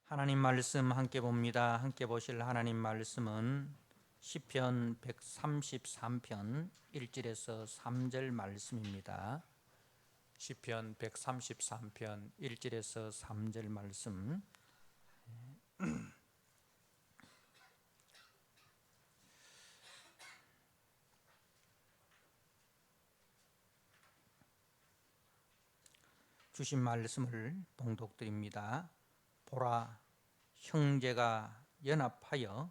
하나님 말씀 함께 봅니다. 함께 보실 하나님 말씀은 시편 133편 1절에서 3절 말씀입니다. 시편 133편 1절에서 3절 말씀. 주신 말씀을 봉독드립니다. 보라, 형제가 연합하여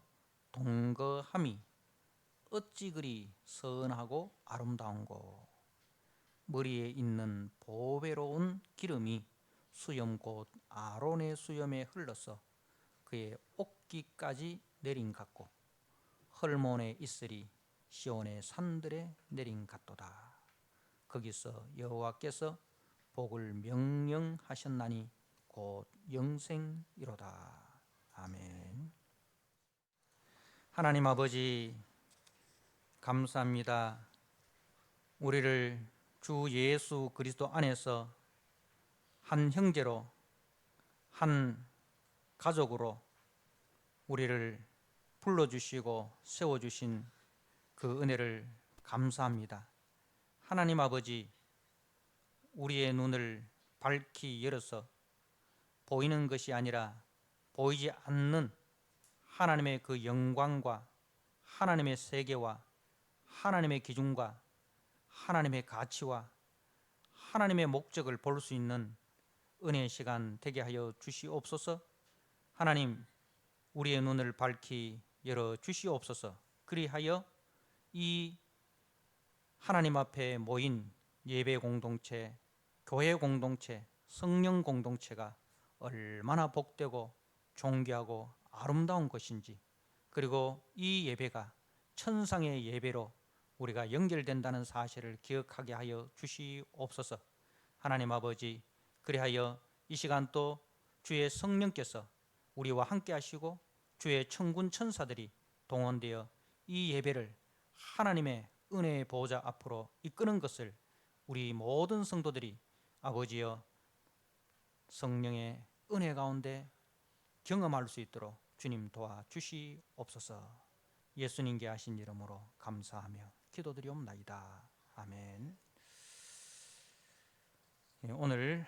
동거함이 어찌 그리 선하고 아름다운고. 머리에 있는 보배로운 기름이 수염 곧 아론의 수염에 흘러서 그의 옥기까지 내린 같고 헐몬에 있으리 시온의 산들에 내린 같도다. 거기서 여호와께서 복을 명령하셨나니 곧 영생이로다. 아멘. 하나님 아버지, 감사합니다. 우리를 주 예수 그리스도 안에서 한 형제로, 한 가족으로 우리를 불러주시고 세워주신 그 은혜를 감사합니다. 하나님 아버지, 우리의 눈을 밝히 열어서 보이는 것이 아니라 보이지 않는 하나님의 그 영광과 하나님의 세계와 하나님의 기준과 하나님의 가치와 하나님의 목적을 볼 수 있는 은혜의 시간 되게 하여 주시옵소서. 하나님, 우리의 눈을 밝히 열어 주시옵소서. 그리하여 이 하나님 앞에 모인 예배 공동체, 교회 공동체, 성령 공동체가 얼마나 복되고 존귀하고 아름다운 것인지, 그리고 이 예배가 천상의 예배로 우리가 연결된다는 사실을 기억하게 하여 주시옵소서. 하나님 아버지, 그리하여 이 시간 또 주의 성령께서 우리와 함께 하시고 주의 천군 천사들이 동원되어 이 예배를 하나님의 은혜의 보호자 앞으로 이끄는 것을 우리 모든 성도들이 아버지여 성령의 은혜 가운데 경험할 수 있도록 주님 도와주시옵소서. 예수님께 하신 이름으로 감사하며 기도드리옵나이다. 아멘. 오늘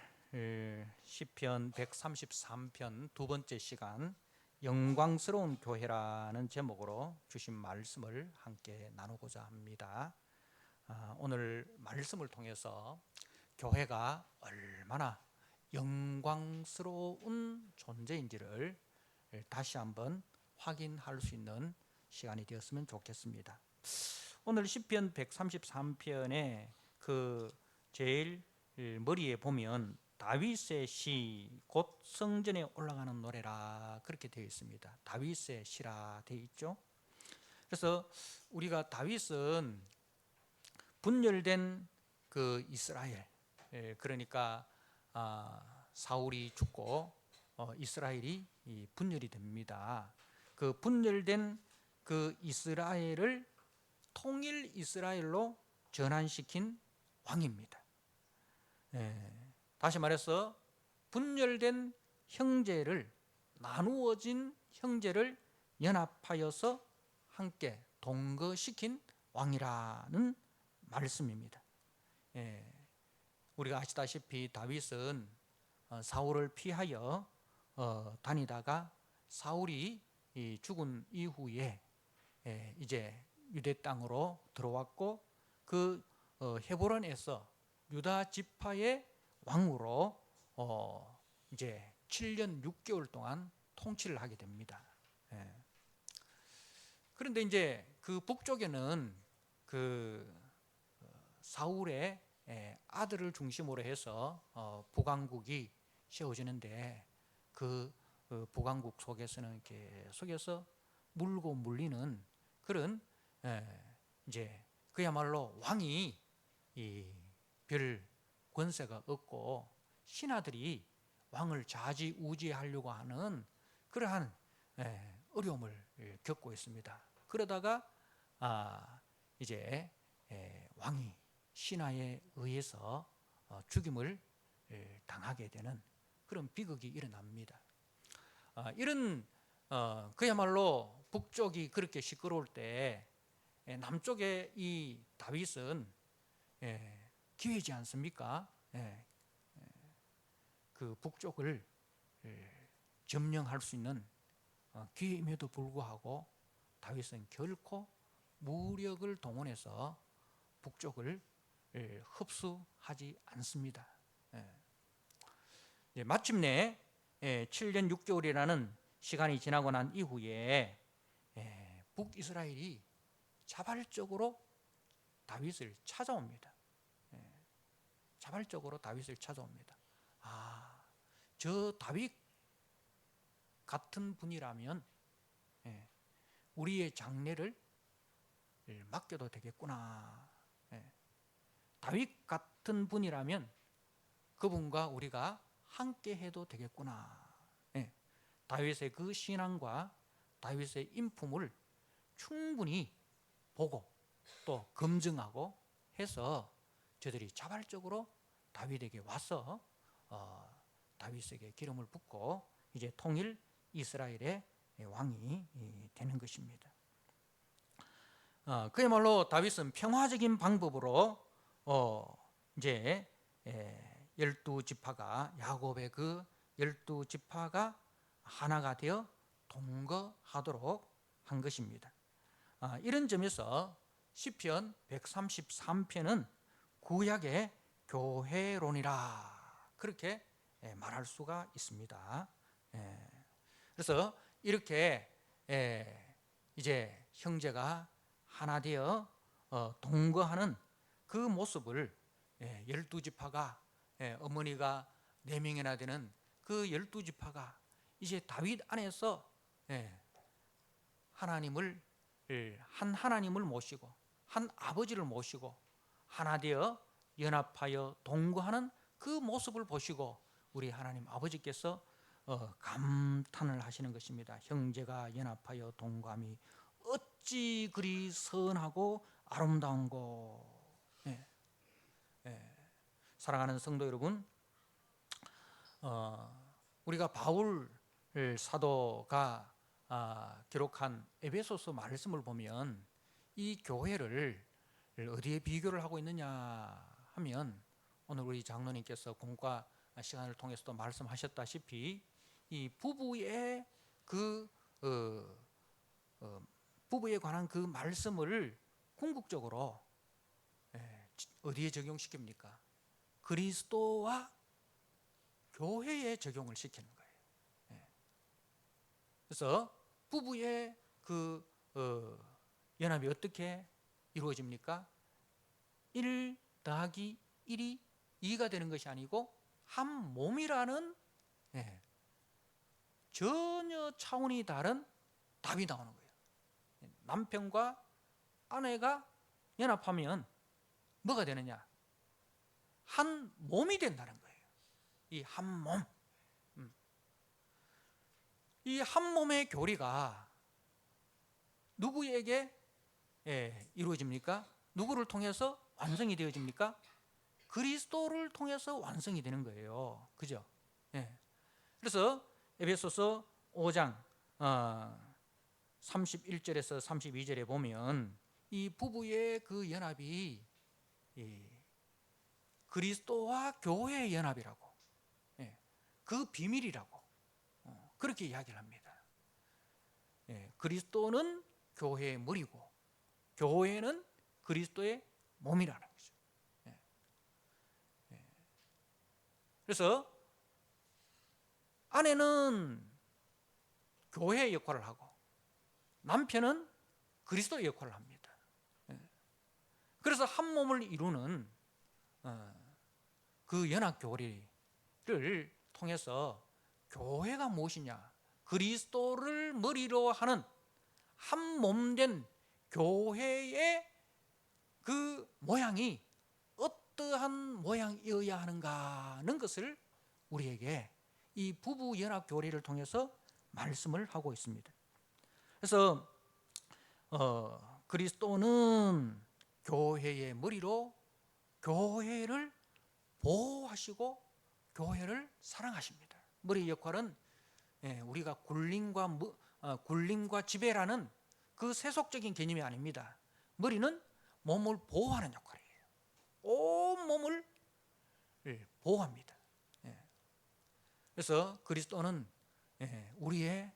시편 133편 두 번째 시간, 영광스러운 교회라는 제목으로 주신 말씀을 함께 나누고자 합니다. 오늘 말씀을 통해서 교회가 얼마나 영광스러운 존재인지를 다시 한번 확인할 수 있는 시간이 되었으면 좋겠습니다. 오늘 시편 133편의 그 제일 머리에 보면 다윗의 시, 곧 성전에 올라가는 노래라 그렇게 되어 있습니다. 다윗의 시라 되어 있죠. 그래서 우리가 다윗은 분열된 그 이스라엘, 그러니까 사울이 죽고 이스라엘이 분열이 됩니다. 그 분열된 그 이스라엘을 통일 이스라엘로 전환시킨 왕입니다. 다시 말해서 분열된 형제를, 나누어진 형제를 연합하여서 함께 동거시킨 왕이라는 말씀입니다. 우리가 아시다시피 다윗은 사울을 피하여 다니다가 사울이 죽은 이후에 이제 유대 땅으로 들어왔고 그 헤브론에서 유다 지파의 왕으로 이제 7년 6개월 동안 통치를 하게 됩니다. 그런데 이제 그 북쪽에는 그 사울의 아들을 중심으로 해서 북왕국이 세워지는데 그 북왕국 속에서는 계속해서 물고 물리는 그런 이제 그야말로 왕이 별 권세가 없고 신하들이 왕을 좌지우지하려고 하는 그러한 어려움을 겪고 있습니다. 그러다가 이제 왕이 신하에 의해서 죽임을 당하게 되는 그런 비극이 일어납니다. 이런 그야말로 북쪽이 그렇게 시끄러울 때 남쪽에 이 다윗은 기회지 않습니까? 그 북쪽을 점령할 수 있는 기회임에도 불구하고 다윗은 결코 무력을 동원해서 북쪽을 흡수하지 않습니다. 마침내 7년 6개월이라는 시간이 지나고 난 이후에 북이스라엘이 자발적으로 다윗을 찾아옵니다. 자발적으로 다윗을 찾아옵니다. 저 다윗 같은 분이라면 우리의 장례를 맡겨도 되겠구나. 다윗 같은 분이라면 그분과 우리가 함께 해도 되겠구나. 다윗의 그 신앙과 다윗의 인품을 충분히 보고 또 검증하고 해서 저들이 자발적으로 다윗에게 와서 다윗에게 기름을 붓고 이제 통일 이스라엘의 왕이 되는 것입니다. 그야말로 다윗은 평화적인 방법으로 이제 12지파가 야곱의 그 12지파가 하나가 되어 동거하도록 한 것입니다. 이런 점에서 시편 133편은 구약의 교회론이라 그렇게 말할 수가 있습니다. 그래서 이렇게 이제 형제가 하나 되어 동거하는 그 모습을 12지파가 어머니가 4명이나 되는 그 12지파가 이제 다윗 안에서 하나님을 한 하나님을 모시고 한 아버지를 모시고 하나 되어 연합하여 동거하는 그 모습을 보시고 우리 하나님 아버지께서 감탄을 하시는 것입니다. 형제가 연합하여 동거함이 어찌 그리 선하고 아름다운고. 사랑하는 성도 여러분, 우리가 바울 사도가 기록한 에베소서 말씀을 보면 이 교회를 어디에 비교를 하고 있느냐 하면 오늘 우리 장로님께서 공과 시간을 통해서도 말씀하셨다시피 이 부부의 그 부부에 관한 그 말씀을 궁극적으로 어디에 적용시킵니까? 그리스도와 교회에 적용을 시키는 거예요. 그래서 부부의 그 연합이 어떻게 이루어집니까? 1 더하기 1이 2가 되는 것이 아니고 한 몸이라는 전혀 차원이 다른 답이 나오는 거예요. 남편과 아내가 연합하면 뭐가 되느냐? 한 몸이 된다는 거예요. 이 한 몸. 이 한 몸의 교리가 누구에게 이루어집니까? 누구를 통해서 완성이 되어집니까? 그리스도를 통해서 완성이 되는 거예요. 그죠? 그래서 에베소서 5장 31절에서 32절에 보면 이 부부의 그 연합이 그리스도와 교회의 연합이라고, 그 비밀이라고 그렇게 이야기를 합니다. 그리스도는 교회의 머리고 교회는 그리스도의 몸이라는 거죠. 그래서 아내는 교회의 역할을 하고 남편은 그리스도의 역할을 합니다. 그래서 한 몸을 이루는 그 연합 교리를 통해서 교회가 무엇이냐? 그리스도를 머리로 하는 한 몸된 교회의 그 모양이 어떠한 모양이어야 하는가는 것을 우리에게 이 부부 연합 교리를 통해서 말씀을 하고 있습니다. 그래서 그리스도는 교회의 머리로 교회를 보호하시고 교회를 사랑하십니다. 머리의 역할은 우리가 굴림과 지배라는 그 세속적인 개념이 아닙니다. 머리는 몸을 보호하는 역할이에요. 온 몸을 보호합니다. 그래서 그리스도는 우리의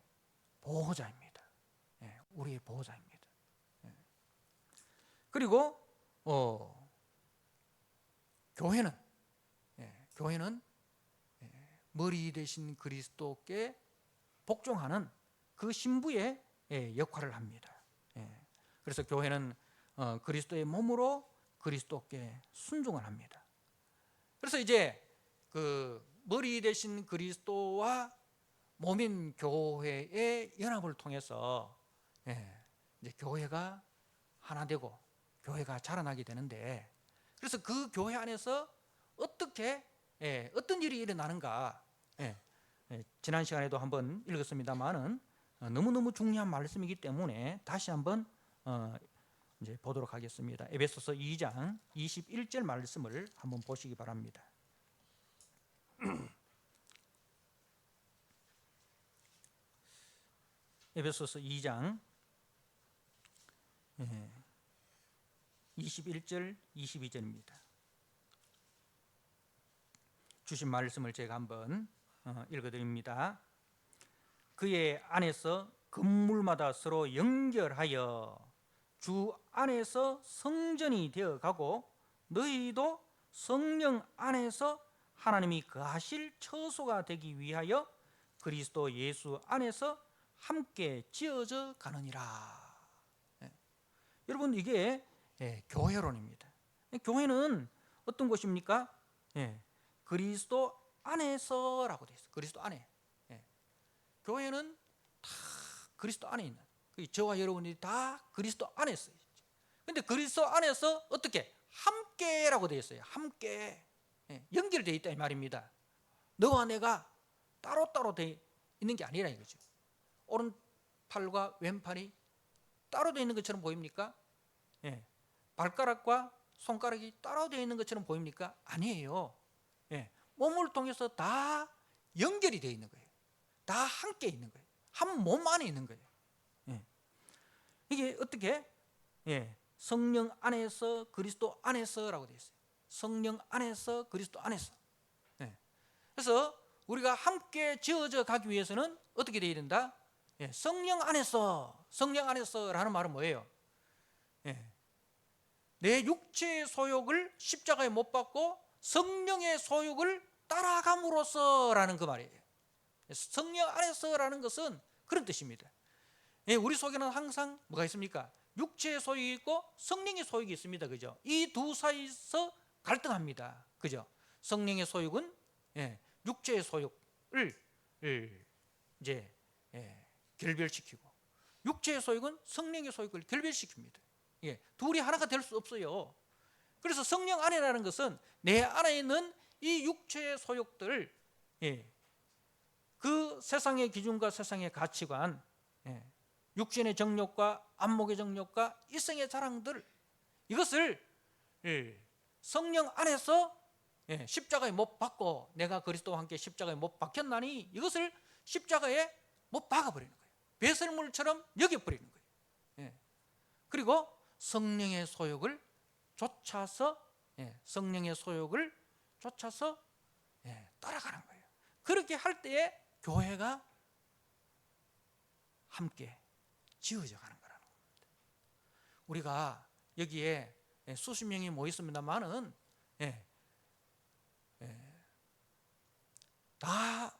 보호자입니다. 우리의 보호자입니다. 그리고 교회는 머리 대신 그리스도께 복종하는 그 신부의 역할을 합니다. 그래서 교회는 그리스도의 몸으로 그리스도께 순종을 합니다. 그래서 이제 그 머리 대신 그리스도와 몸인 교회의 연합을 통해서 이제 교회가 하나 되고 교회가 자라나게 되는데, 그래서 그 교회 안에서 어떻게 어떤 일이 일어나는가, 지난 시간에도 한번 읽었습니다만은 너무너무 중요한 말씀이기 때문에 다시 한번 이제 보도록 하겠습니다. 에베소서 2장 21절 말씀을 한번 보시기 바랍니다. 에베소서 2장 21절 22절입니다. 주신 말씀을 제가 한번 읽어드립니다. 그의 안에서 건물마다 서로 연결하여 주 안에서 성전이 되어가고 너희도 성령 안에서 하나님이 거하실 처소가 되기 위하여 그리스도 예수 안에서 함께 지어져 가느니라. 여러분, 이게 교회론입니다. 교회는 어떤 곳입니까? 그리스도 안에서라고 되어 있어요. 그리스도 안에. 교회는 다 그리스도 안에 있는, 저와 여러분이 다 그리스도 안에 있어요. 근데 그리스도 안에서 어떻게? 함께라고 되어 있어요. 함께. 연결되어 있다 이 말입니다. 너와 내가 따로따로 되어 있는 게 아니라 이거죠. 오른팔과 왼팔이 따로 되어 있는 것처럼 보입니까? 발가락과 손가락이 따로 되어 있는 것처럼 보입니까? 아니에요. 몸을 통해서 다 연결이 되어 있는 거예요. 다 함께 있는 거예요. 한 몸 안에 있는 거예요. 이게 어떻게? 성령 안에서 그리스도 안에서라고 되어 있어요. 성령 안에서 그리스도 안에서. 그래서 우리가 함께 지어져 가기 위해서는 어떻게 되어야 된다? 성령 안에서라는 말은 뭐예요? 내 육체의 소욕을 십자가에 못 박고 성령의 소욕을 따라감으로써라는 그 말이에요. 성령 안에서라는 것은 그런 뜻입니다. 우리 속에는 항상 뭐가 있습니까? 육체의 소욕이 있고 성령의 소욕이 있습니다. 그죠? 이 두 사이에서 갈등합니다. 그죠? 성령의 소욕은 육체의 소욕을 이제 결별시키고, 육체의 소욕은 성령의 소욕을 결별시킵니다. 둘이 하나가 될 수 없어요. 그래서 성령 안에라는 것은 내 안에 있는 이 육체의 소욕들, 그 세상의 기준과 세상의 가치관, 육신의 정욕과 안목의 정욕과 일생의 자랑들, 이것을 성령 안에서 십자가에 못 박고, 내가 그리스도와 함께 십자가에 못 박혔나니 이것을 십자가에 못 박아버리는 거예요. 배설물처럼 여겨버리는 거예요. 그리고 성령의 소욕을 쫓아서 따라가는 거예요. 그렇게 할 때에 교회가 함께 지어져 가는 거라는 겁니다. 우리가 여기에 수십 명이 모였습니다만은 다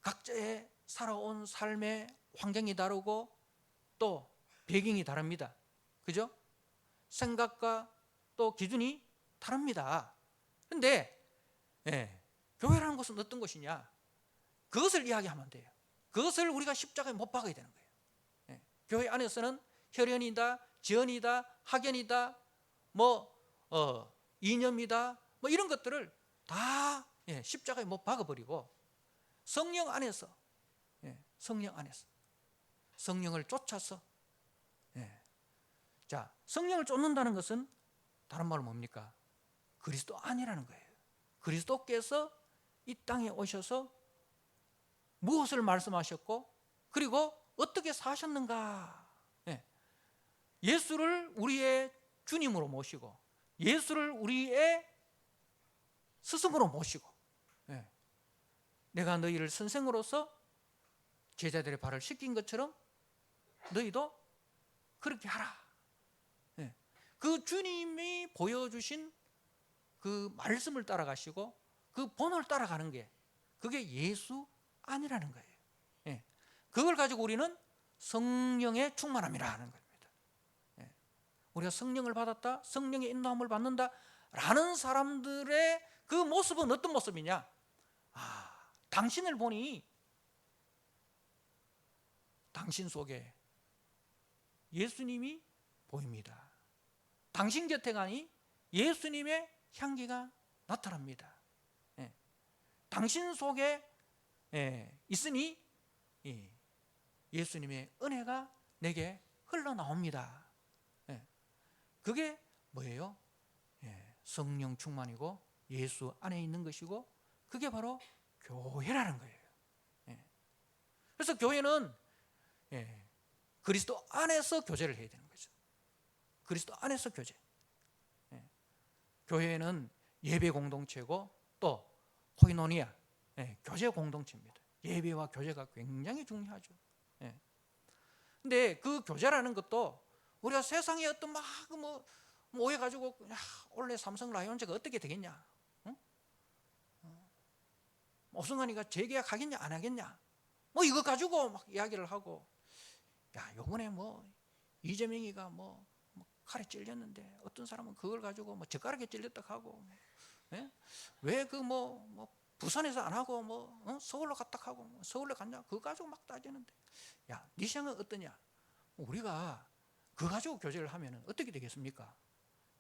각자의 살아온 삶의 환경이 다르고 또 배경이 다릅니다. 그죠? 생각과 또 기준이 다릅니다. 그런데 교회라는 것은 어떤 것이냐? 그것을 이야기하면 돼요. 그것을 우리가 십자가에 못 박아야 되는 거예요. 교회 안에서는 혈연이다, 지연이다, 학연이다, 이념이다, 이런 것들을 다 십자가에 못 박아버리고 성령 안에서 성령을 쫓아서, 자, 성령을 쫓는다는 것은 다른 말로 뭡니까? 그리스도 안이라는 거예요. 그리스도께서 이 땅에 오셔서 무엇을 말씀하셨고 그리고 어떻게 사셨는가. 예수를 우리의 주님으로 모시고 예수를 우리의 스승으로 모시고 내가 너희를 선생으로서 제자들의 발을 씻긴 것처럼 너희도 그렇게 하라. 그 주님이 보여주신 그 말씀을 따라가시고 그 본을 따라가는 게 그게 예수 아니라는 거예요. 그걸 가지고 우리는 성령의 충만함이라 하는 겁니다. 우리가 성령을 받았다, 성령의 인도함을 받는다 라는 사람들의 그 모습은 어떤 모습이냐? 당신을 보니 당신 속에 예수님이 보입니다. 당신 곁에 가니 예수님의 향기가 나타납니다. 당신 속에 있으니 예수님의 은혜가 내게 흘러나옵니다. 그게 뭐예요? 성령 충만이고 예수 안에 있는 것이고 그게 바로 교회라는 거예요. 그래서 교회는 그리스도 안에서 교제를 해야 되는 거죠. 그리스도 안에서 교제. 교회는 예배 공동체고 또 코이노니아, 교제 공동체입니다. 예배와 교제가 굉장히 중요하죠. 근데 그 교제라는 것도 우리가 세상에 어떤 막 오해가지고 원래 삼성 라이온즈가 어떻게 되겠냐, 오승환이가 재계약하겠냐 안 하겠냐, 이거 가지고 막 이야기를 하고, 요번에 이재명이가 칼에 찔렸는데 어떤 사람은 그걸 가지고 젓가락에 찔렸다 하고, 왜 부산에서 안 하고 서울로 갔다 하고 서울로 갔냐, 그거 가지고 막 따지는데, 네 생각은 어떠냐? 우리가 그거 가지고 교제를 하면 어떻게 되겠습니까?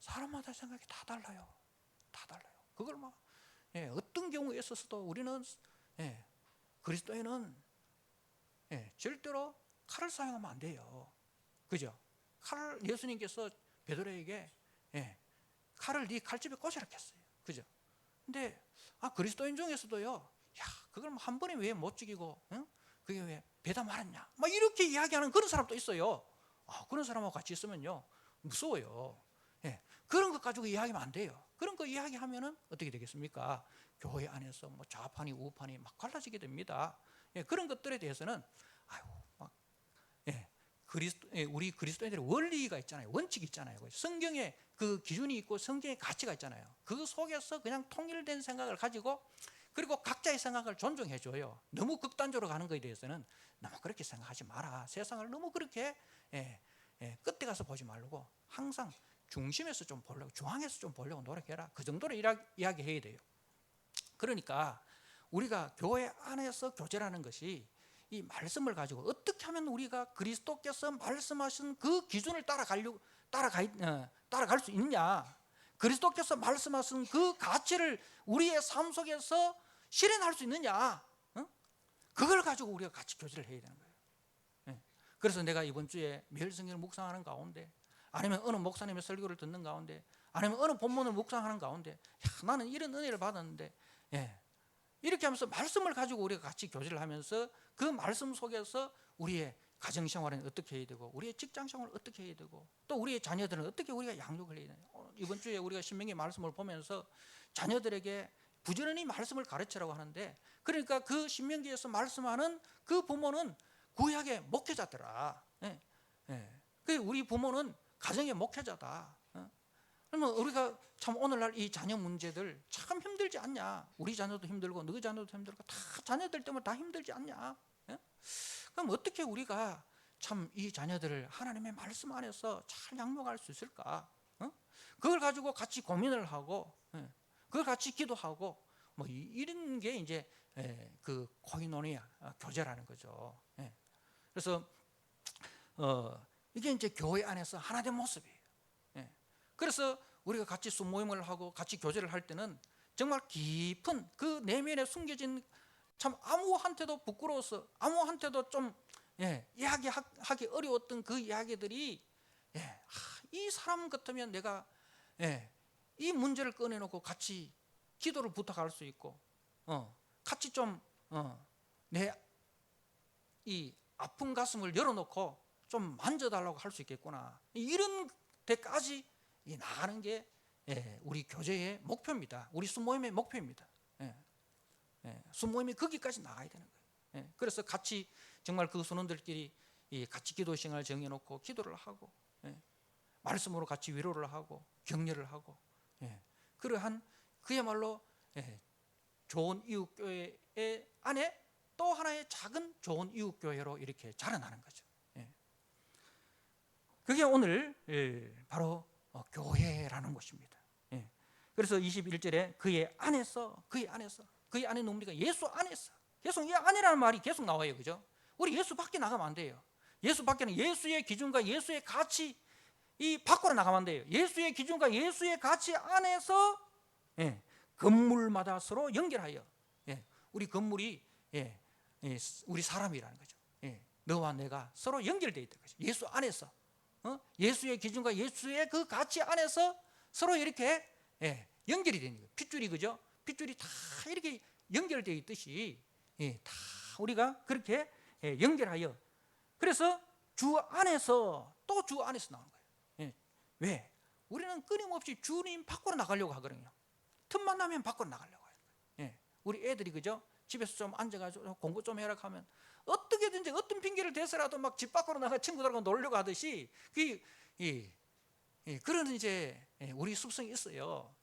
사람마다 생각이 다 달라요. 다 달라요. 그걸 어떤 경우에 있어서도 우리는 그리스도인은 절대로 칼을 사용하면 안 돼요. 그죠? 칼을 예수님께서 베드로에게 칼을 네 칼집에 꽂으라 했어요. 그죠? 근데 그리스도인 중에서도요, 그걸 한 번에 왜 못 죽이고 그게 왜 배다 말았냐, 이렇게 이야기하는 그런 사람도 있어요. 그런 사람하고 같이 있으면요 무서워요. 그런 것 가지고 이야기하면 안 돼요. 그런 거 이야기하면은 어떻게 되겠습니까? 교회 안에서 좌판이 우판이 막 갈라지게 됩니다. 그런 것들에 대해서는 우리 그리스도인들의 원리가 있잖아요. 원칙이 있잖아요. 성경에 그 기준이 있고 성경의 가치가 있잖아요. 그 속에서 그냥 통일된 생각을 가지고 그리고 각자의 생각을 존중해줘요. 너무 극단적으로 가는 것에 대해서는 너무 그렇게 생각하지 마라. 세상을 너무 그렇게 끝에 가서 보지 말고 항상 중심에서 좀 보려고, 중앙에서 좀 보려고 노력해라. 그 정도로 이야기해야 돼요. 그러니까 우리가 교회 안에서 교제라는 것이 이 말씀을 가지고 어떻게 하면 우리가 그리스도께서 말씀하신 그 기준을 따라갈 수 있느냐, 그리스도께서 말씀하신 그 가치를 우리의 삶 속에서 실현할 수 있느냐, 그걸 가지고 우리가 같이 교제를 해야 되는 거예요. 그래서 내가 이번 주에 매일 성경을 묵상하는 가운데, 아니면 어느 목사님의 설교를 듣는 가운데, 아니면 어느 본문을 묵상하는 가운데, 나는 이런 은혜를 받았는데, 이렇게 하면서 말씀을 가지고 우리가 같이 교제를 하면서 그 말씀 속에서 우리의 가정생활은 어떻게 해야 되고, 우리의 직장생활은 어떻게 해야 되고, 또 우리의 자녀들은 어떻게 우리가 양육을 해야 되냐. 이번 주에 우리가 신명기 말씀을 보면서 자녀들에게 부지런히 말씀을 가르치라고 하는데, 그러니까 그 신명기에서 말씀하는 그 부모는 구약의 목회자더라. 우리 부모는 가정의 목회자다. 그러면 우리가 참 오늘날 이 자녀 문제들 참 힘들지 않냐? 우리 자녀도 힘들고 너희 자녀도 힘들고 다 자녀들 때문에 다 힘들지 않냐? 그럼 어떻게 우리가 참 이 자녀들을 하나님의 말씀 안에서 잘 양육할 수 있을까? 그걸 가지고 같이 고민을 하고, 그걸 같이 기도하고, 이런 게 이제 그 코이노니아 교제라는 거죠. 그래서 이게 이제 교회 안에서 하나 된 모습이에요. 그래서 우리가 같이 수모임을 하고 같이 교제를 할 때는 정말 깊은 그 내면에 숨겨진, 참 아무한테도 부끄러워서 아무한테도 좀 이야기하기 어려웠던 그 이야기들이, 이 사람 같으면 내가 이 문제를 꺼내놓고 같이 기도를 부탁할 수 있고, 같이 좀 내 이 아픈 가슴을 열어놓고 좀 만져달라고 할 수 있겠구나. 이런 데까지 나가는 게 우리 교제의 목표입니다. 우리 순모임의 목표입니다. 순모임이 거기까지 나가야 되는 거예요. 그래서 같이 정말 그 선원들끼리 같이 기도 시간을 정해놓고 기도를 하고, 말씀으로 같이 위로를 하고 격려를 하고, 그러한 그야말로 좋은 이웃교회 안에 또 하나의 작은 좋은 이웃교회로 이렇게 자라나는 거죠. 그게 오늘 바로 교회라는 것입니다. 그래서 21절에 그의 안에서 그의 안에 뭡니까? 예수 안에서. 계속 이 안이라는 말이 계속 나와요. 그죠? 우리 예수 밖에 나가면 안 돼요. 예수 밖에는 예수의 기준과 예수의 가치 이 밖으로 나가면 안 돼요. 예수의 기준과 예수의 가치 안에서 건물마다 서로 연결하여 우리 건물이 우리 사람이라는 거죠. 너와 내가 서로 연결되어 있다는 거죠. 예수 안에서 예수의 기준과 예수의 그 가치 안에서 서로 이렇게 연결이 되는 거예요. 핏줄이 그죠? 핏줄이 다 이렇게 연결되어 있듯이 다 우리가 그렇게 연결하여 그래서 주 안에서 또 주 안에서 나오는 거예요. 왜? 우리는 끊임없이 주님 밖으로 나가려고 하거든요. 틈만 나면 밖으로 나가려고 해요. 우리 애들이 그죠? 집에서 좀 앉아가지고 공부 좀 해라 하면 어떻게든지 어떤 핑계를 대서라도 막 집 밖으로 나가 친구들하고 놀려고 하듯이 그런 이제 우리 습성이 있어요.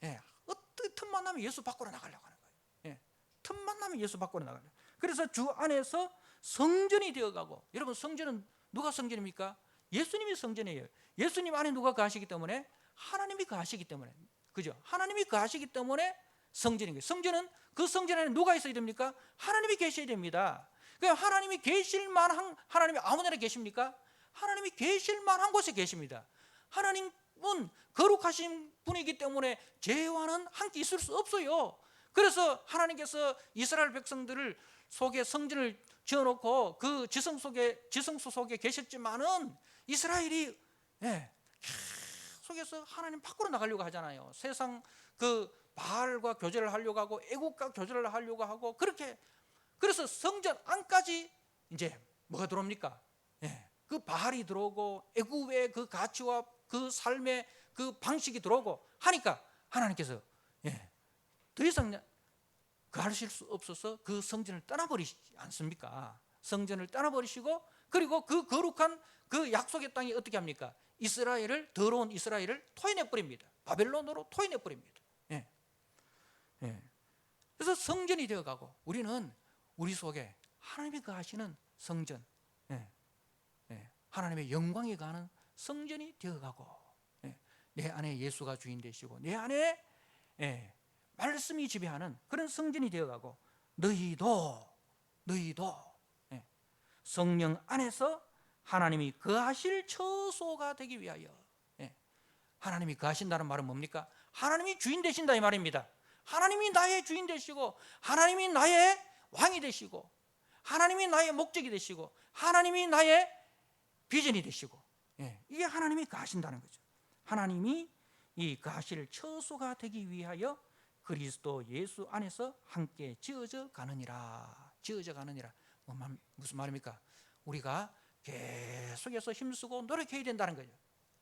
어떻게 틈만 나면 예수 밖으로 나가려고 하는 거예요. 틈만 나면 예수 밖으로 나가려고. 그래서 주 안에서 성전이 되어가고, 여러분 성전은 누가 성전입니까? 예수님이 성전이에요. 예수님 안에 누가 거하시기 때문에? 하나님이 거하시기 때문에. 그죠? 하나님이 거하시기 때문에 성전인 거예요. 성전은 그 성전 안에 누가 있어야 됩니까? 하나님이 계셔야 됩니다. 하나님이 계실 만한, 하나님이 아무데나 계십니까? 하나님이 계실 만한 곳에 계십니다. 하나님은 거룩하신 분이기 때문에 죄와는 함께 있을 수 없어요. 그래서 하나님께서 이스라엘 백성들을 속에 성전을 지어놓고 그 지성소 속에 계셨지만은 이스라엘이 속에서 하나님 밖으로 나가려고 하잖아요. 세상 그 바알과 교제를 하려고 하고 애국과 교제를 하려고 하고 그렇게. 그래서 성전 안까지 이제 뭐가 들어옵니까? 그 바알이 들어오고 애국의 그 가치와 그 삶의 그 방식이 들어오고 하니까 하나님께서 더 이상 거하실 수 없어서 그 성전을 떠나버리시지 않습니까? 성전을 떠나버리시고 그리고 그 거룩한 그 약속의 땅이 어떻게 합니까? 더러운 이스라엘을 토해내버립니다. 바벨론으로 토해내버립니다. 그래서 성전이 되어가고 우리는 우리 속에 하나님이 거하시는 성전, 하나님의 영광이 가는 성전이 되어가고 내 안에 예수가 주인 되시고 내 안에 말씀이 지배하는 그런 성전이 되어가고 너희도 성령 안에서 하나님이 거하실 처소가 되기 위하여. 하나님이 거하신다는 말은 뭡니까? 하나님이 주인 되신다 이 말입니다. 하나님이 나의 주인 되시고 하나님이 나의 왕이 되시고 하나님이 나의 목적이 되시고 하나님이 나의 비전이 되시고 이게 하나님이 거하신다는 거죠. 하나님이 이 거하실 처소가 되기 위하여 그리스도 예수 안에서 함께 지어져 가느니라. 무슨 말입니까? 우리가 계속해서 힘쓰고 노력해야 된다는 거죠.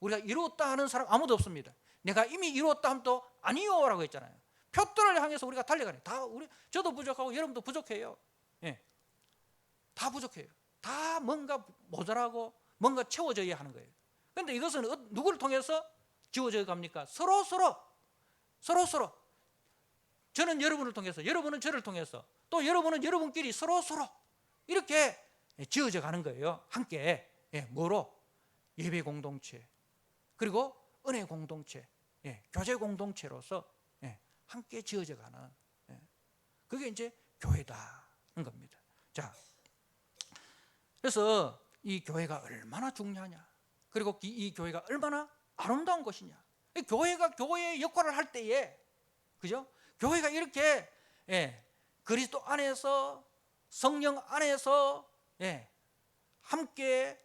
우리가 이루었다 하는 사람 아무도 없습니다. 내가 이미 이루었다 하면 또 아니요 라고 했잖아요. 표들을 향해서 우리가 달려가네. 저도 부족하고 여러분도 부족해요. 다 부족해요. 다 뭔가 모자라고 뭔가 채워져야 하는 거예요. 그런데 이것은 누구를 통해서 지워져 갑니까? 서로 저는 여러분을 통해서, 여러분은 저를 통해서, 또 여러분은 여러분끼리 서로 이렇게 지어져 가는 거예요. 함께. 뭐로? 예배 공동체, 그리고 은혜 공동체, 교제 공동체로서 함께 지어져 가는 그게 이제 교회다는 겁니다. 자, 그래서 이 교회가 얼마나 중요하냐, 그리고 이 교회가 얼마나 아름다운 것이냐. 교회가 교회의 역할을 할 때에, 그죠? 교회가 이렇게 그리스도 안에서 성령 안에서 함께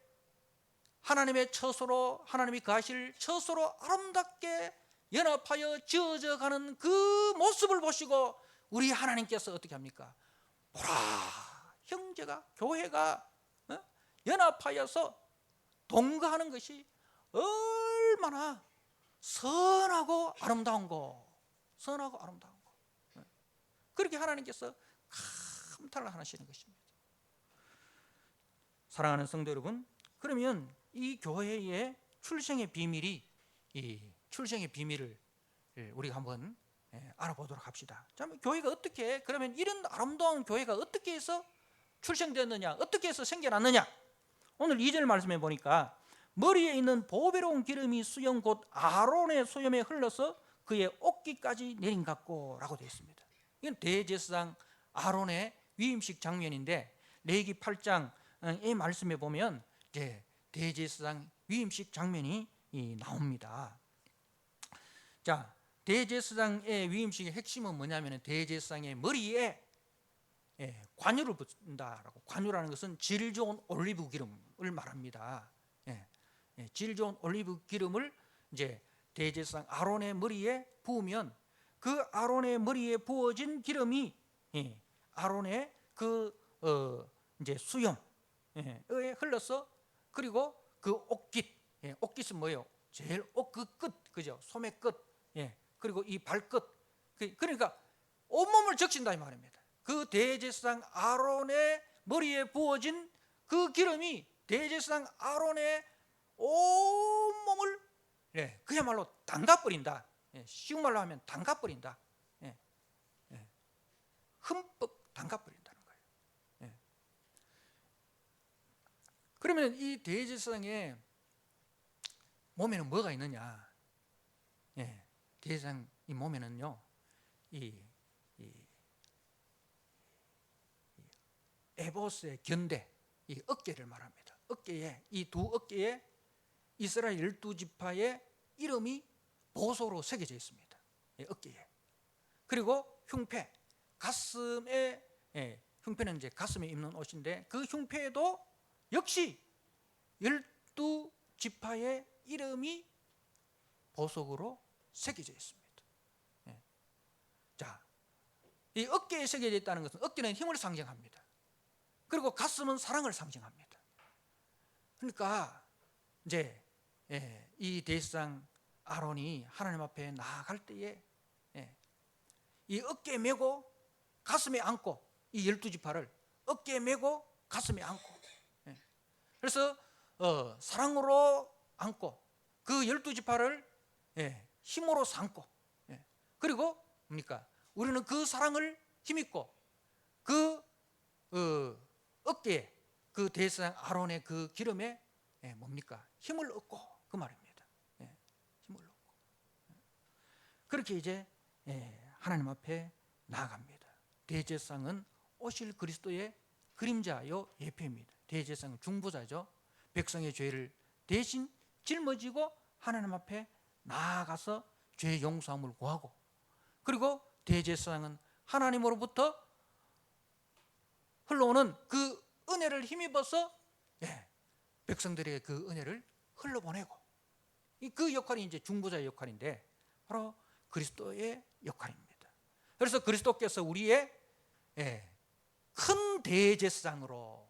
하나님의 처소로, 하나님이 거하실 처소로 아름답게 연합하여 지어져 가는 그 모습을 보시고 우리 하나님께서 어떻게 합니까? 보라, 형제가, 교회가 연합하여서 동거하는 것이 얼마나 선하고 아름다운 거. 선하고 아름다운 거. 그렇게 하나님께서 감탄을 하시는 것입니다. 사랑하는 성도 여러분, 그러면 이 교회의 출생의 비밀이, 이 출생의 비밀을 우리가 한번 알아보도록 합시다. 자, 교회가 어떻게, 그러면 이런 아름다운 교회가 어떻게 해서 출생되었느냐, 어떻게 해서 생겨났느냐? 오늘 2절 말씀에 보니까 머리에 있는 보배로운 기름이 수염 곧 아론의 수염에 흘러서 그의 옷깃까지 내린 같고 라고 되어 있습니다. 이건 대제사장 아론의 위임식 장면인데, 레위기 8장의 말씀에 보면 이제 대제사장 위임식 장면이 나옵니다. 자, 대제사장의 위임식의 핵심은 뭐냐면 대제사장의 머리에 관유를 붓는다라고. 관유라는 것은 질 좋은 올리브 기름을 말합니다. 질 좋은 올리브 기름을 이제 대제사장 아론의 머리에 부으면 그 아론의 머리에 부어진 기름이 아론의 그 이제 수염에 흘러서, 그리고 그 옷깃, 옷깃은 뭐예요? 제일 옷 그 끝, 그죠? 소매 끝, 그리고 이 발끝, 그러니까 온몸을 적신다 이 말입니다. 그 대제사장 아론의 머리에 부어진 그 기름이 대제사장 아론의 온몸을 그야말로 담가버린다. 쉬운 말로 하면 담가버린다. 흠뻑 담가버린다는 거예요. 그러면 이 대제사장의 몸에는 뭐가 있느냐? 대제사장 이 몸에는요, 이 에보스의 견대, 이 어깨를 말합니다. 어깨에, 이 두 어깨에 이스라엘 12지파의 이름이 보소로 새겨져 있습니다. 어깨에. 그리고 흉패, 가슴에, 흉패는 이제 가슴에 입는 옷인데 그 흉패에도 역시 12지파의 이름이 보석으로 새겨져 있습니다. 자, 이 어깨에 새겨져 있다는 것은 어깨는 힘을 상징합니다. 그리고 가슴은 사랑을 상징합니다. 그러니까 이제 이 대제사장 아론이 하나님 앞에 나아갈 때에 이 어깨에 메고 가슴에 안고, 이 12지파를 어깨에 메고 가슴에 안고, 그래서 사랑으로 안고 그 12지파를 힘으로 삼고, 그리고 뭡니까? 우리는 그 사랑을 힘입고 그 어깨에 그 대제사장 아론의 그 기름에 뭡니까? 힘을 얻고, 그 말입니다. 힘을 얻고. 그렇게 이제 하나님 앞에 나아갑니다. 대제사장은 오실 그리스도의 그림자요 예표입니다. 대제사장은 중보자죠. 백성의 죄를 대신 짊어지고 하나님 앞에 나아가서 죄 용서함을 구하고, 그리고 대제사장은 하나님으로부터 흘러오는 그 은혜를 힘입어서 백성들에게 그 은혜를 흘러보내고, 그 역할이 이제 중보자의 역할인데 바로 그리스도의 역할입니다. 그래서 그리스도께서 우리의 큰 대제사장으로,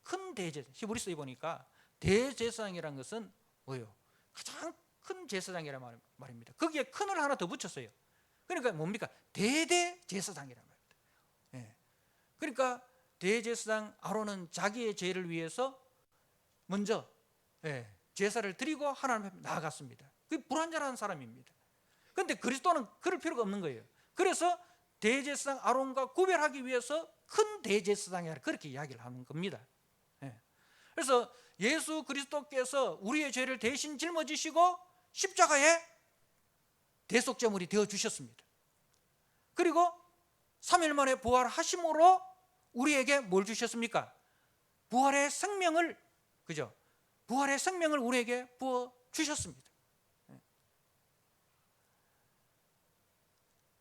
큰 대제사장, 히브리서에 보니까 대제사장이라는 것은 뭐예요? 가장 큰 제사장이란 말입니다. 거기에 큰을 하나 더 붙였어요. 그러니까 뭡니까? 대대제사장이란 말입니다. 그러니까 대제사장 아론은 자기의 죄를 위해서 먼저 제사를 드리고 하나님 앞에 나아갔습니다. 그게 불완전한 사람입니다. 그런데 그리스도는 그럴 필요가 없는 거예요. 그래서 대제사장 아론과 구별하기 위해서 큰 대제사장이라 그렇게 이야기를 하는 겁니다. 그래서 예수 그리스도께서 우리의 죄를 대신 짊어지시고 십자가에 대속제물이 되어 주셨습니다. 그리고 3일 만에 부활하심으로 우리에게 뭘 주셨습니까? 부활의 생명을, 그죠? 부활의 생명을 우리에게 부어 주셨습니다.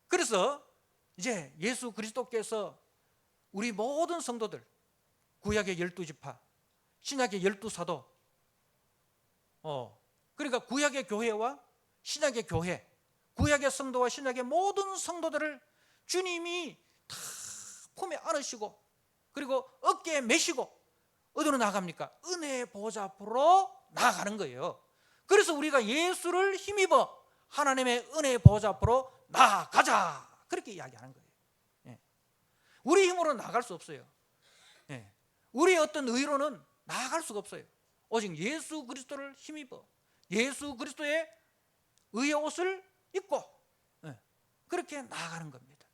그래서 이제 예수 그리스도께서 우리 모든 성도들, 구약의 12지파, 신약의 12사도, 그러니까 구약의 교회와 신약의 교회, 구약의 성도와 신약의 모든 성도들을 주님이 다 품에 안으시고, 그리고 어깨에 메시고 어디로 나갑니까? 은혜의 보좌 앞으로 나아가는 거예요. 그래서 우리가 예수를 힘입어 하나님의 은혜의 보좌 앞으로 나아가자, 그렇게 이야기하는 거예요. 예. 우리 힘으로 나아갈 수 없어요. 예. 우리의 어떤 의로는 나아갈 수가 없어요. 오직 예수 그리스도를 힘입어 예수 그리스도의 의의 옷을 입고 그렇게 나아가는 겁니다.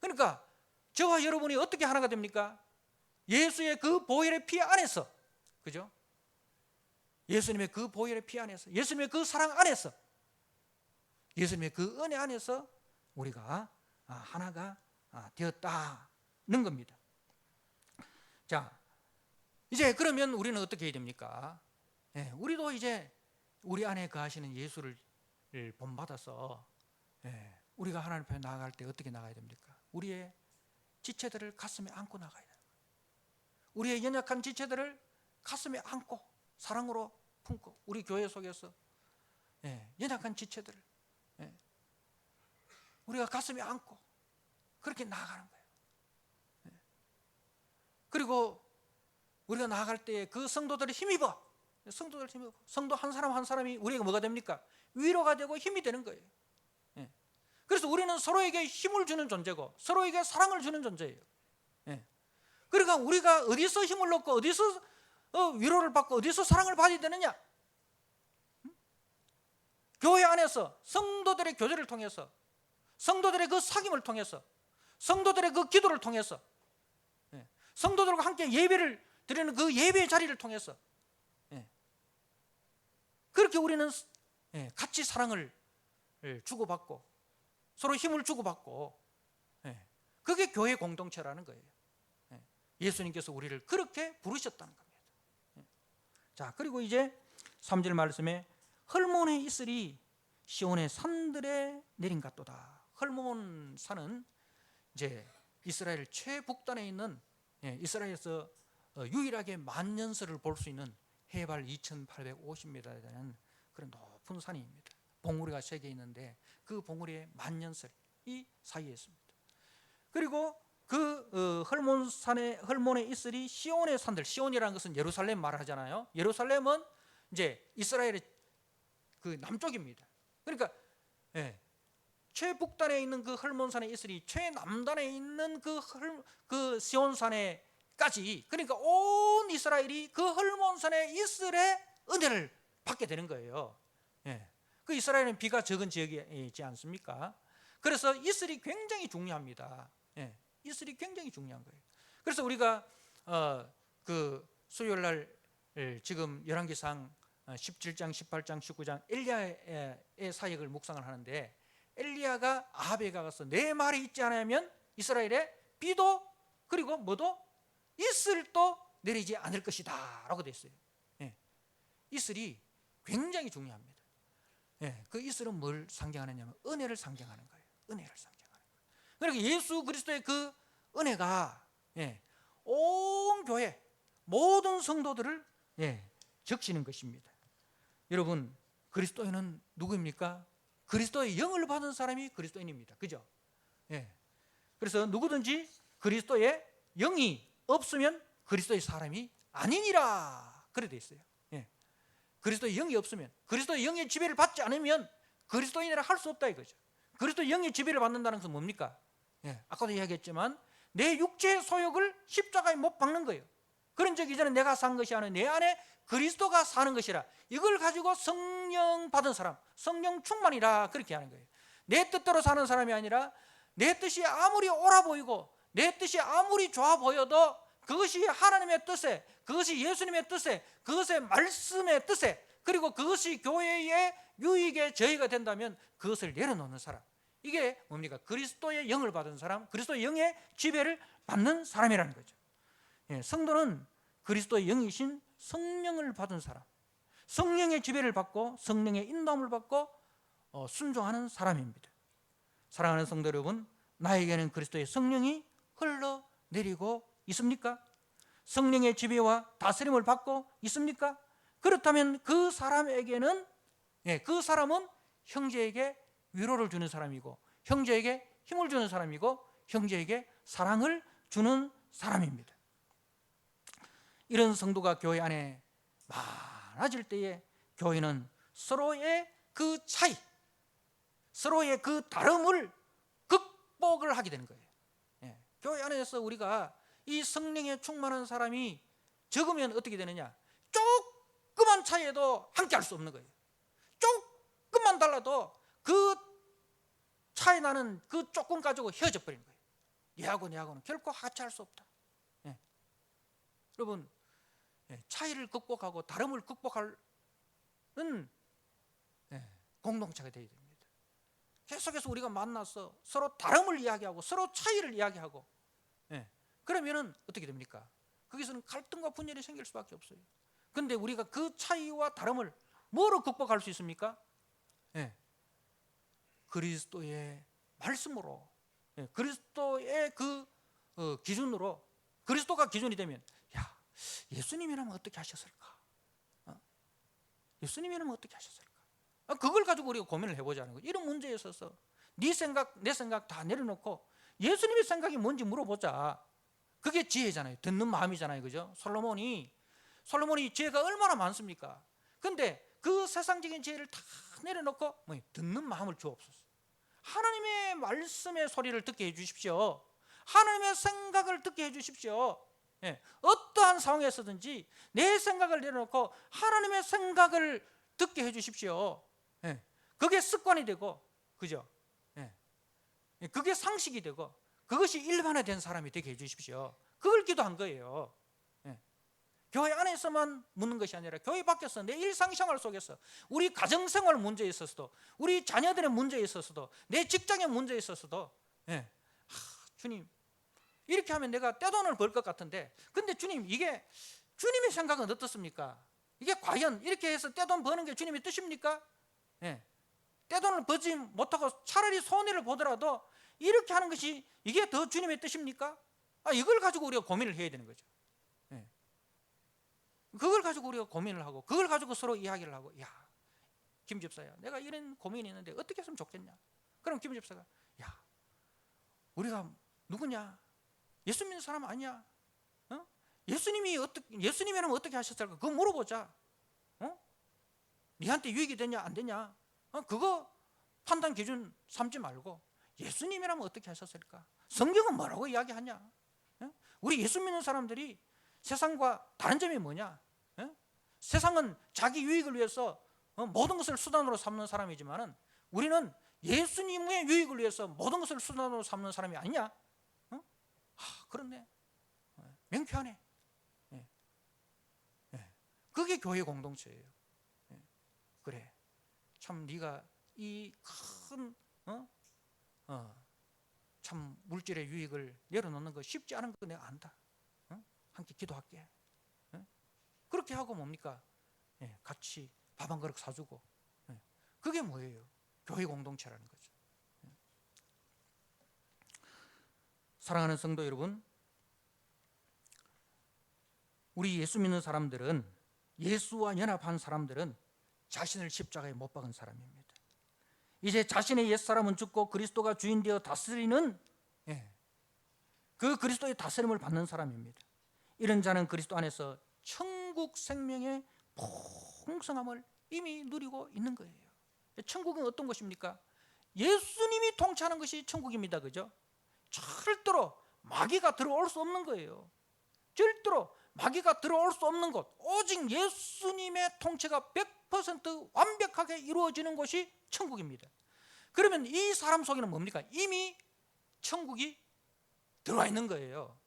그러니까 저와 여러분이 어떻게 하나가 됩니까? 예수의 그 보혈의 피 안에서, 그죠? 예수님의 그 보혈의 피 안에서, 예수님의 그 사랑 안에서, 예수님의 그 은혜 안에서 우리가 하나가 되었다는 겁니다. 자, 이제 그러면 우리는 어떻게 해야 됩니까? 우리도 이제 우리 안에 거하시는 예수를 본받아서 우리가 하나님 앞에 나아갈 때 어떻게 나가야 됩니까? 우리의 지체들을 가슴에 안고 나가야 돼요. 우리의 연약한 지체들을 가슴에 안고 사랑으로 품고, 우리 교회 속에서 연약한 지체들을 우리가 가슴에 안고 그렇게 나아가는 거예요. 그리고 우리가 나아갈 때 그 성도들을 힘입어 성도 한 사람 한 사람이 우리에게 뭐가 됩니까? 위로가 되고 힘이 되는 거예요. 그래서 우리는 서로에게 힘을 주는 존재고 서로에게 사랑을 주는 존재예요. 그러니까 우리가 어디서 힘을 얻고 어디서 위로를 받고 어디서 사랑을 받아야 되느냐? 교회 안에서 성도들의 교제를 통해서, 성도들의 그 사귐을 통해서, 성도들의 그 기도를 통해서, 성도들과 함께 예배를 드리는 그 예배의 자리를 통해서 그렇게 우리는 같이 사랑을 주고받고 서로 힘을 주고받고, 그게 교회 공동체라는 거예요. 예수님께서 우리를 그렇게 부르셨다는 겁니다. 자, 그리고 이제 3절 말씀에 헐몬에 있으리 시온의 산들에 내린 같도다. 헐몬 산은 이제 이스라엘 최북단에 있는, 이스라엘에서 유일하게 만년설을 볼 수 있는 해발 2850m에 되는 그런 높은 산입니다. 봉우리가 3개 있는데 그 봉우리의 만년설이 이 사이에 있습니다. 그리고 그 헐몬에 있으리 시온의 산들, 시온이라는 것은 예루살렘 말하잖아요. 예루살렘은 이제 이스라엘의 그 남쪽입니다. 그러니까 최북단에 있는 그 헐몬산에 있으리 최남단에 있는 그 시온산에까지, 그러니까 온 이스라엘이 그 헐몬산에 있으래 은혜를 받게 되는 거예요. 그 이스라엘은 비가 적은 지역이 있지 않습니까? 그래서 이슬이 굉장히 중요합니다. 이슬이 굉장히 중요한 거예요. 그래서 우리가 그 수요일 날 지금 열왕기상 17장, 18장, 19장 엘리야의 사역을 묵상을 하는데, 엘리야가 아합에 가서 내 말이 있지 않으면 이스라엘에 비도 그리고 뭐도 이슬도 내리지 않을 것이다 라고 되어 있어요. 이슬이 굉장히 중요합니다. 그 이슬은 뭘 상징하느냐면 은혜를 상징하는 거예요. 은혜를 상징하는 거예요. 그러니까 예수 그리스도의 그 은혜가 온 교회 모든 성도들을 적시는 것입니다. 여러분, 그리스도인은 누구입니까? 그리스도의 영을 받은 사람이 그리스도인입니다. 그죠? 그래서 누구든지 그리스도의 영이 없으면 그리스도의 사람이 아니니라 그래 돼 있어요. 그리스도의 영이 없으면, 그리스도의 영의 지배를 받지 않으면 그리스도인이라 할 수 없다 이거죠. 그리스도의 영의 지배를 받는다는 것은 뭡니까? 아까도 이야기했지만 내 육체의 소욕을 십자가에 못 박는 거예요. 그런 적 이전에 내가 산 것이 아니라 내 안에 그리스도가 사는 것이라, 이걸 가지고 성령 받은 사람, 성령 충만이라 그렇게 하는 거예요. 내 뜻대로 사는 사람이 아니라 내 뜻이 아무리 옳아 보이고 내 뜻이 아무리 좋아 보여도 그것이 하나님의 뜻에, 그것이 예수님의 뜻에, 그것의 말씀의 뜻에, 그리고 그것이 교회의 유익의 저희가 된다면 그것을 내려놓는 사람, 이게 뭡니까? 그리스도의 영을 받은 사람, 그리스도의 영의 지배를 받는 사람이라는 거죠. 성도는 그리스도의 영이신 성령을 받은 사람, 성령의 지배를 받고 성령의 인도함을 받고 순종하는 사람입니다. 사랑하는 성도 여러분, 나에게는 그리스도의 성령이 흘러내리고 있습니까? 성령의 지배와 다스림을 받고 있습니까? 그렇다면 그 사람에게는, 그 사람은 형제에게 위로를 주는 사람이고, 형제에게 힘을 주는 사람이고, 형제에게 사랑을 주는 사람입니다. 이런 성도가 교회 안에 많아질 때에 교회는 서로의 그 차이, 서로의 그 다름을 극복을 하게 되는 거예요. 예. 교회 안에서 우리가 이 성령에 충만한 사람이 적으면 어떻게 되느냐? 조그만 차이에도 함께 할 수 없는 거예요. 조금만 달라도 그 차이 나는 그 조금 가지고 헤어져 버리는 거예요. 얘하고 내하고는 결코 같이 할 수 없다. 예. 여러분, 차이를 극복하고 다름을 극복하는 공동체가 되어야 됩니다. 계속해서 우리가 만나서 서로 다름을 이야기하고 서로 차이를 이야기하고, 그러면은 어떻게 됩니까? 거기서는 갈등과 분열이 생길 수밖에 없어요. 근데 우리가 그 차이와 다름을 뭐로 극복할 수 있습니까? 그리스도의 말씀으로, 그리스도의 그 기준으로, 그리스도가 기준이 되면, 야, 예수님이라면 어떻게 하셨을까? 예수님이라면 어떻게 하셨을까? 그걸 가지고 우리가 고민을 해보자는 거예요. 이런 문제에 있어서 네 생각, 내 생각 다 내려놓고 예수님의 생각이 뭔지 물어보자. 그게 지혜잖아요. 듣는 마음이잖아요. 그죠? 솔로몬이 지혜가 얼마나 많습니까? 근데 그 세상적인 지혜를 다 내려놓고 듣는 마음을 주옵소서. 하나님의 말씀의 소리를 듣게 해주십시오. 하나님의 생각을 듣게 해주십시오. 어떠한 상황에서든지 내 생각을 내려놓고 하나님의 생각을 듣게 해주십시오. 그게 습관이 되고, 그죠? 그게 상식이 되고, 그것이 일반화된 사람이 되게 해주십시오. 그걸 기도한 거예요. 교회 안에서만 묻는 것이 아니라 교회 밖에서 내 일상생활 속에서, 우리 가정생활 문제에 있어서도, 우리 자녀들의 문제에 있어서도, 내 직장의 문제에 있어서도, 주님, 이렇게 하면 내가 떼돈을 벌 것 같은데, 근데 주님, 이게 주님의 생각은 어떻습니까? 이게 과연 이렇게 해서 떼돈 버는 게 주님의 뜻입니까? 떼돈을 벌지 못하고 차라리 손해를 보더라도 이렇게 하는 것이 이게 더 주님의 뜻입니까? 이걸 가지고 우리가 고민을 해야 되는 거죠. 그걸 가지고 우리가 고민을 하고, 그걸 가지고 서로 이야기를 하고, 야, 김 집사야, 내가 이런 고민이 있는데 어떻게 했으면 좋겠냐? 그럼 김 집사가, 야, 우리가 누구냐? 예수 믿는 사람 아니야? 예수님이라면 어떻게 하셨을까? 그거 물어보자. 니한테 유익이 되냐 안 되냐? 그거 판단 기준 삼지 말고 예수님이라면 어떻게 하셨을까? 성경은 뭐라고 이야기하냐? 우리 예수 믿는 사람들이 세상과 다른 점이 뭐냐? 세상은 자기 유익을 위해서 모든 것을 수단으로 삼는 사람이지만은 우리는 예수님의 유익을 위해서 모든 것을 수단으로 삼는 사람이 아니냐? 그렇네. 명쾌하네. 그게 교회 공동체예요. 그래, 참 네가 이 큰 참 물질의 유익을 내려놓는 거 쉽지 않은 거 내가 안다. 함께 기도할게. 그렇게 하고 뭡니까? 같이 밥 한 그릇 사주고. 그게 뭐예요? 교회 공동체라는 거죠. 사랑하는 성도 여러분, 우리 예수 믿는 사람들은, 예수와 연합한 사람들은 자신을 십자가에 못 박은 사람입니다. 이제 자신의 옛사람은 죽고 그리스도가 주인 되어 다스리는, 그 그리스도의 다스림을 받는 사람입니다. 이런 자는 그리스도 안에서 천국 생명의 풍성함을 이미 누리고 있는 거예요. 천국은 어떤 것입니까? 예수님이 통치하는 것이 천국입니다. 그죠? 절대로 마귀가 들어올 수 없는 거예요. 절대로 마귀가 들어올 수 없는 곳, 오직 예수님의 통치가 100% 완벽하게 이루어지는 곳이 천국입니다. 그러면 이 사람 속에는 뭡니까? 이미 천국이 들어와 있는 거예요.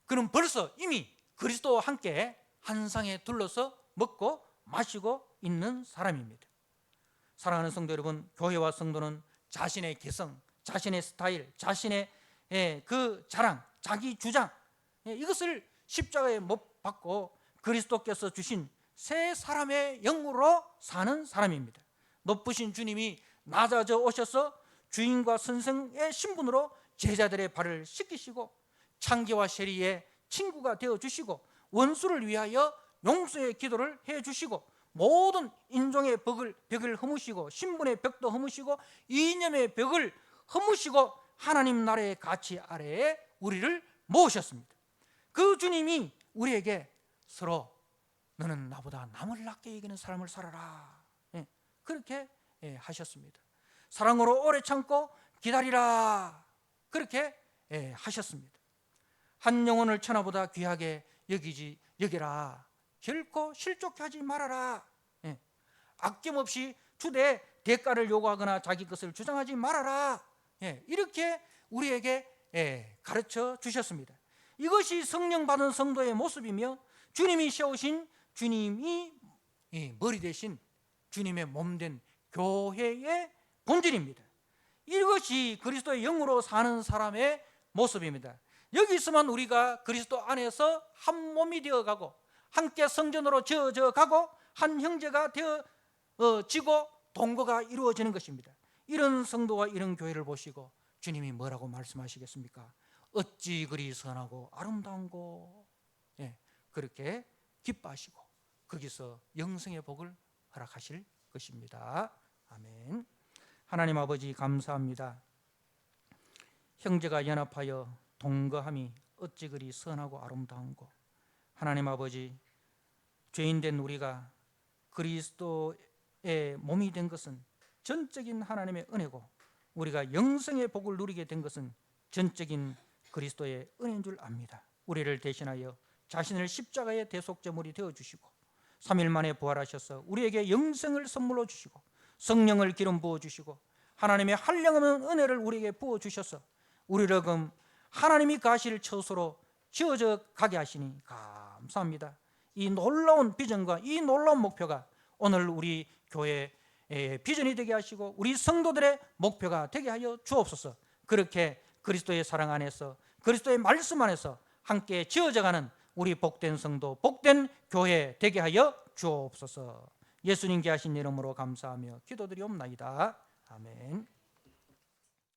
그럼 벌써 이미 그리스도와 함께 한 상에 둘러서 먹고 마시고 있는 사람입니다. 사랑하는 성도 여러분, 교회와 성도는 자신의 개성, 자신의 스타일, 자신의 그 자랑, 자기 주장, 이것을 십자가에 못 박고 그리스도께서 주신 새 사람의 영으로 사는 사람입니다. 높으신 주님이 낮아져 오셔서 주인과 선생의 신분으로 제자들의 발을 씻기시고 창기와 세리의 친구가 되어주시고 원수를 위하여 용서의 기도를 해주시고 모든 인종의 벽을 허무시고 신분의 벽도 허무시고 이념의 벽을 허무시고 하나님 나라의 가치 아래에 우리를 모으셨습니다. 그 주님이 우리에게 서로 너는 나보다 남을 낮게 여기는 삶을 살아라, 그렇게 하셨습니다. 사랑으로 오래 참고 기다리라, 그렇게 하셨습니다. 한 영혼을 천하보다 귀하게 여기라. 결코 실족해 하지 말아라. 아낌없이 주되 대가를 요구하거나 자기 것을 주장하지 말아라. 이렇게 우리에게 가르쳐 주셨습니다. 이것이 성령 받은 성도의 모습이며 주님이 세우신 주님이 머리 대신 주님의 몸된 교회의 본질입니다. 이것이 그리스도의 영으로 사는 사람의 모습입니다. 여기서만 우리가 그리스도 안에서 한 몸이 되어가고 함께 성전으로 지어져 가고 한 형제가 되어지고 동거가 이루어지는 것입니다. 이런 성도와 이런 교회를 보시고 주님이 뭐라고 말씀하시겠습니까? 어찌 그리 선하고 아름다운고, 그렇게 기뻐하시고 거기서 영생의 복을 허락하실 것입니다. 아멘. 하나님 아버지 감사합니다. 형제가 연합하여 동거함이 어찌 그리 선하고 아름다운고, 하나님 아버지, 죄인된 우리가 그리스도의 몸이 된 것은 전적인 하나님의 은혜고, 우리가 영생의 복을 누리게 된 것은 전적인 그리스도의 은혜인 줄 압니다. 우리를 대신하여 자신을 십자가의 대속제물이 되어주시고 3일 만에 부활하셔서 우리에게 영생을 선물로 주시고 성령을 기름 부어주시고 하나님의 한량없는 은혜를 우리에게 부어주셔서 우리를 금 하나님이 가실 처소로 지어져 가게 하시니 감사합니다. 이 놀라운 비전과 이 놀라운 목표가 오늘 우리 교회의 비전이 되게 하시고 우리 성도들의 목표가 되게 하여 주옵소서. 그렇게 그리스도의 사랑 안에서 그리스도의 말씀 안에서 함께 지어져가는 우리 복된 성도, 복된 교회 되게 하여 주옵소서. 예수님께 하신 이름으로 감사하며 기도드리옵나이다. 아멘.